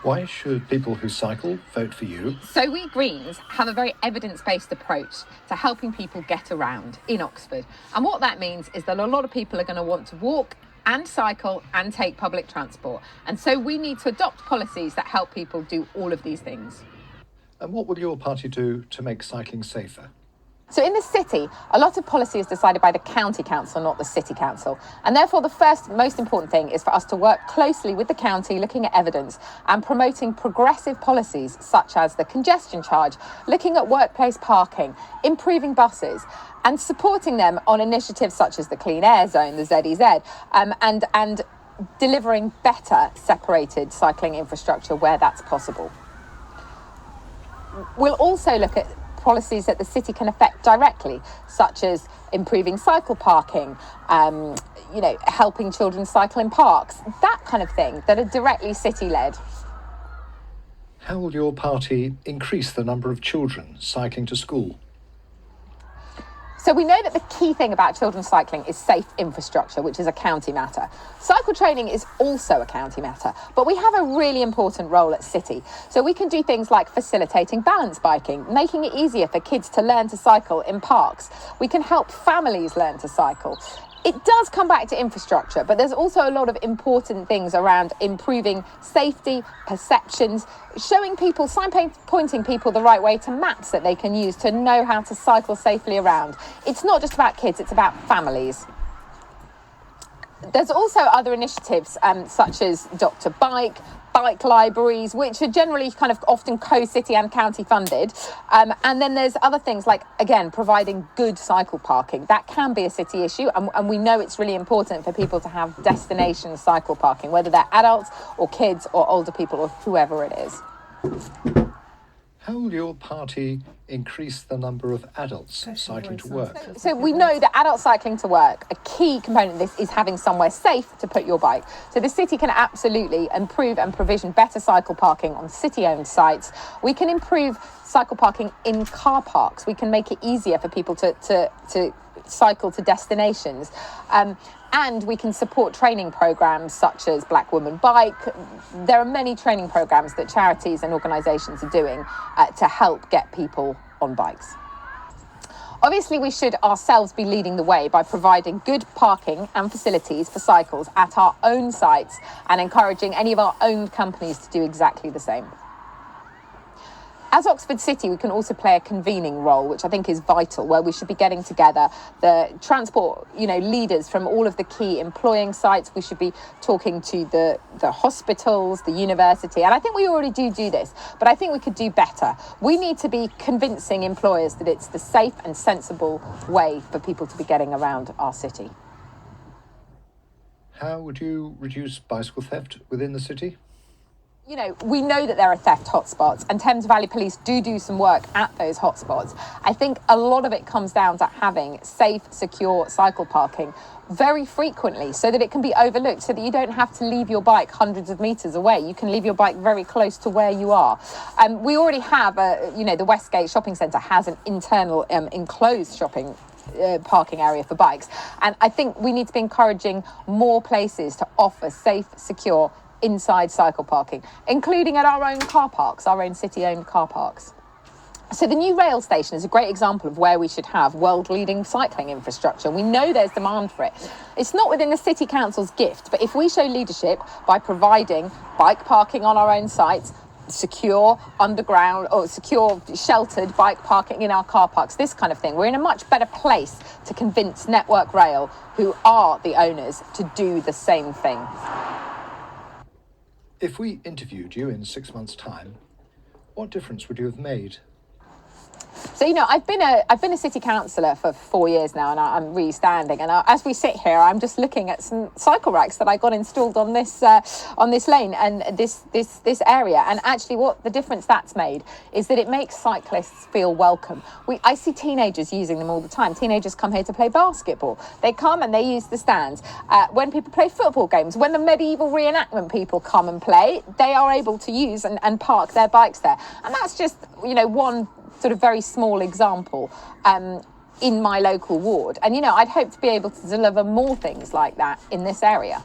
Why should people who cycle vote for you? So we Greens have a very evidence-based approach to helping people get around in Oxford. And what that means is that a lot of people are going to want to walk and cycle and take public transport. And so we need to adopt policies that help people do all of these things. And what will your party do to make cycling safer? So in the city, a lot of policy is decided by the county council, not the city council. And therefore, the first most important thing is for us to work closely with the county, looking at evidence and promoting progressive policies such as the congestion charge, looking at workplace parking, improving buses, and supporting them on initiatives such as the Clean Air Zone, the ZEZ, and delivering better separated cycling infrastructure where that's possible. We'll also look at policies that the city can affect directly, such as improving cycle parking, helping children cycle in parks, that kind of thing, that are directly city-led. How will your party increase the number of children cycling to school? So we know that the key thing about children cycling is safe infrastructure, which is a county matter. Cycle training is also a county matter, but we have a really important role at City. So we can do things like facilitating balance biking, making it easier for kids to learn to cycle in parks. We can help families learn to cycle. It does come back to infrastructure, but there's also a lot of important things around improving safety, perceptions, showing people, pointing people the right way to maps that they can use to know how to cycle safely around. It's not just about kids, it's about families. There's also other initiatives such as Dr. Bike libraries, which are generally kind of often co-city and county funded. And then there's other things like, again, providing good cycle parking. That can be a city issue. And we know it's really important for people to have destination cycle parking, whether they're adults or kids or older people or whoever it is. How will your party increase the number of adults cycling to work? So we know that adult cycling to work, a key component of this is having somewhere safe to put your bike. So the city can absolutely improve and provision better cycle parking on city-owned sites. We can improve cycle parking in car parks. We can make it easier for people to cycle to destinations. And we can support training programmes such as Black Woman Bike. There are many training programmes that charities and organisations are doing to help get people on bikes. Obviously, we should ourselves be leading the way by providing good parking and facilities for cycles at our own sites and encouraging any of our own companies to do exactly the same. As Oxford City, we can also play a convening role, which I think is vital, where we should be getting together the transport, leaders from all of the key employing sites. We should be talking to the hospitals, the university, and I think we already do this, but I think we could do better. We need to be convincing employers that it's the safe and sensible way for people to be getting around our city. How would you reduce bicycle theft within the city? We know that there are theft hotspots, and Thames Valley Police do some work at those hotspots. I think a lot of it comes down to having safe, secure cycle parking very frequently so that it can be overlooked, so that you don't have to leave your bike hundreds of metres away. You can leave your bike very close to where you are. We already have, the Westgate Shopping Centre has an internal enclosed shopping parking area for bikes. And I think we need to be encouraging more places to offer safe, secure, inside cycle parking, including at our own car parks, our own city-owned car parks. So the new rail station is a great example of where we should have world-leading cycling infrastructure. We know there's demand for it. It's not within the City Council's gift, but if we show leadership by providing bike parking on our own sites, secure underground or secure sheltered bike parking in our car parks, this kind of thing, we're in a much better place to convince Network Rail, who are the owners, to do the same thing. If we interviewed you in 6 months' time, what difference would you have made? So, I've been a city councillor for 4 years now, and I'm re-standing. And as we sit here, I'm just looking at some cycle racks that I got installed on this lane and this area. And actually, what the difference that's made is that it makes cyclists feel welcome. I see teenagers using them all the time. Teenagers come here to play basketball. They come and they use the stands. When people play football games, when the medieval reenactment people come and play, they are able to use and park their bikes there. And that's just, one sort of very small example in my local ward. And, I'd hope to be able to deliver more things like that in this area.